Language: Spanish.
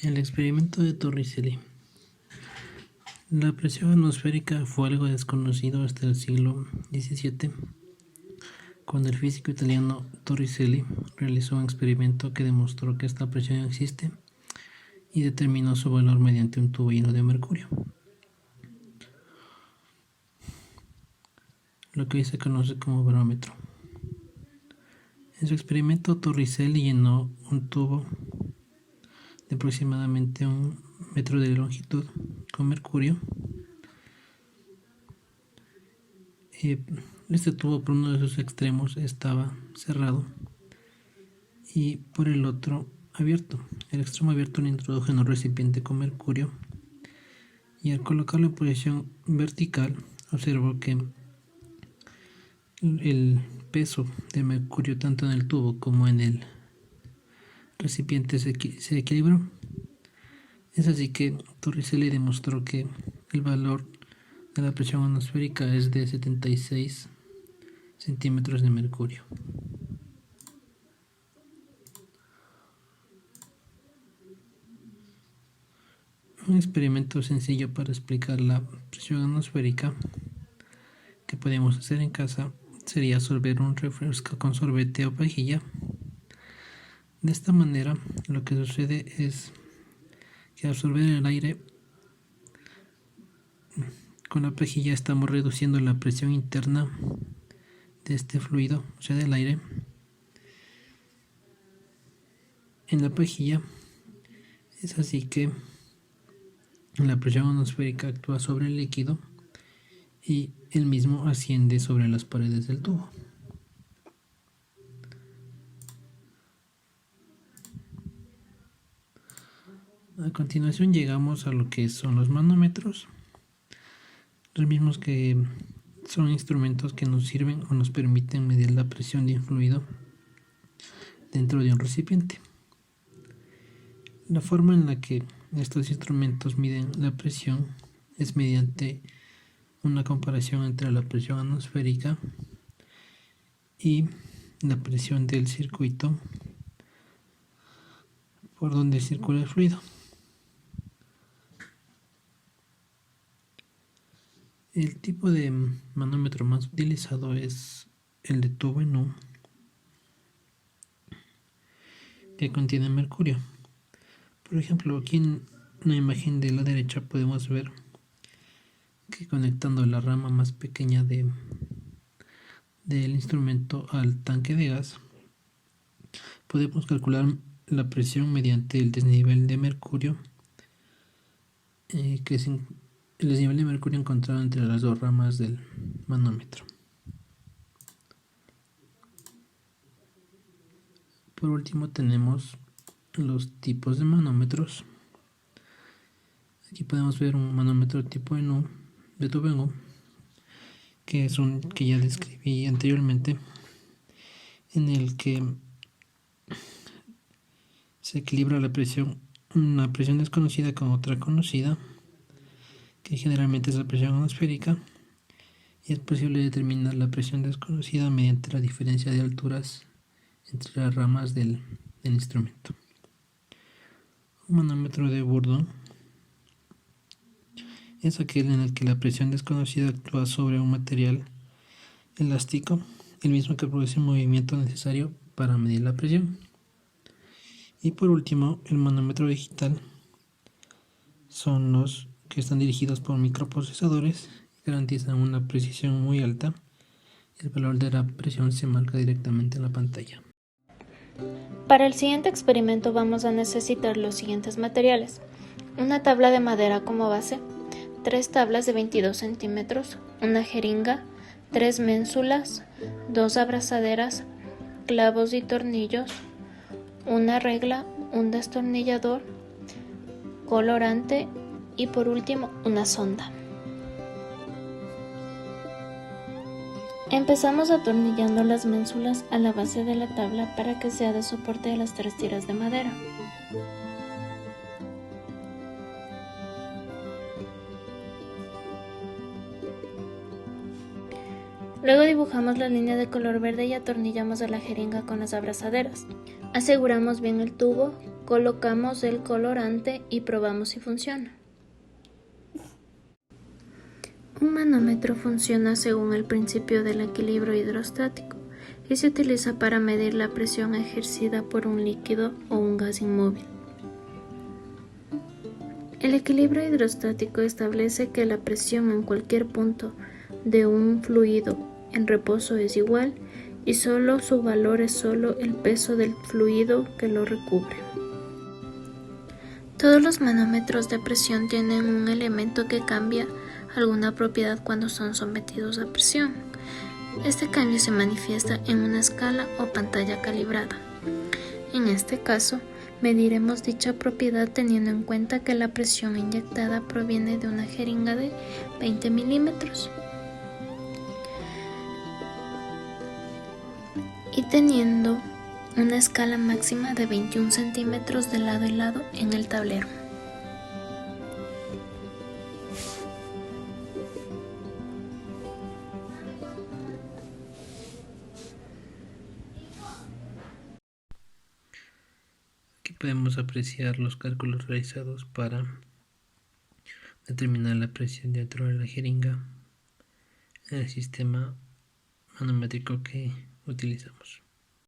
El experimento de Torricelli. La presión atmosférica fue algo desconocido hasta el siglo XVII, cuando el físico italiano Torricelli realizó un experimento que demostró que esta presión existe y determinó su valor mediante un tubo lleno de mercurio, lo que hoy se conoce como barómetro. En su experimento, Torricelli llenó un tubo de aproximadamente 1 metro de longitud con mercurio. Este tubo, por uno de sus extremos, estaba cerrado y por el otro abierto. El extremo abierto lo introdujo en un recipiente con mercurio y al colocarlo en posición vertical observó que el peso de mercurio tanto en el tubo como en el recipiente se equilibró. Es así que Torricelli demostró que el valor de la presión atmosférica es de 76 centímetros de mercurio. Un experimento sencillo para explicar la presión atmosférica que podemos hacer en casa sería sorber un refresco con sorbete o pajilla. De esta manera, lo que sucede es que al sorber el aire con la pajilla estamos reduciendo la presión interna de este fluido, o sea, del aire, en la pajilla. Es así que la presión atmosférica actúa sobre el líquido y el mismo asciende sobre las paredes del tubo. A continuación llegamos a lo que son los manómetros, los mismos que son instrumentos que nos sirven o nos permiten medir la presión de un fluido dentro de un recipiente. La forma en la que estos instrumentos miden la presión es mediante una comparación entre la presión atmosférica y la presión del circuito por donde circula el fluido. El tipo de manómetro más utilizado es el de tubo en U, que contiene mercurio. Por ejemplo, aquí en la imagen de la derecha podemos ver que conectando la rama más pequeña del instrumento al tanque de gas, podemos calcular la presión mediante el desnivel de mercurio, que es el desnivel de mercurio encontrado entre las dos ramas del manómetro. Por último tenemos los tipos de manómetros. Aquí podemos ver un manómetro tipo NU, de tubo en U, que es un que ya describí anteriormente, en el que se equilibra la presión, una presión desconocida con otra conocida, que generalmente es la presión atmosférica, y es posible determinar la presión desconocida mediante la diferencia de alturas entre las ramas del instrumento. Un manómetro de Bourdon es aquel en el que la presión desconocida actúa sobre un material elástico, el mismo que produce el movimiento necesario para medir la presión. Y por último, el manómetro digital son los que están dirigidos por microprocesadores y garantizan una precisión muy alta. El valor de la presión se marca directamente en la pantalla. Para el siguiente experimento vamos a necesitar los siguientes materiales: una tabla de madera como base, 3 tablas de 22 centímetros, una jeringa, 3 ménsulas, 2 abrazaderas, clavos y tornillos, una regla, un destornillador, colorante y por último una sonda. Empezamos atornillando las ménsulas a la base de la tabla para que sea de soporte a las 3 tiras de madera. Luego dibujamos la línea de color verde y atornillamos a la jeringa con las abrazaderas. Aseguramos bien el tubo Colocamos el colorante y probamos si funciona. Un manómetro funciona según el principio del equilibrio hidrostático y se utiliza para medir la presión ejercida por un líquido o un gas inmóvil. El equilibrio hidrostático establece que la presión en cualquier punto de un fluido en reposo es igual y solo su valor es solo el peso del fluido que lo recubre. Todos los manómetros de presión tienen un elemento que cambia alguna propiedad cuando son sometidos a presión. Este cambio se manifiesta en una escala o pantalla calibrada. En este caso, mediremos dicha propiedad teniendo en cuenta que la presión inyectada proviene de una jeringa de 20 milímetros y teniendo una escala máxima de 21 centímetros de lado y lado en el tablero. Aquí podemos apreciar los cálculos realizados para determinar la presión dentro de la jeringa en el sistema manométrico que utilizamos.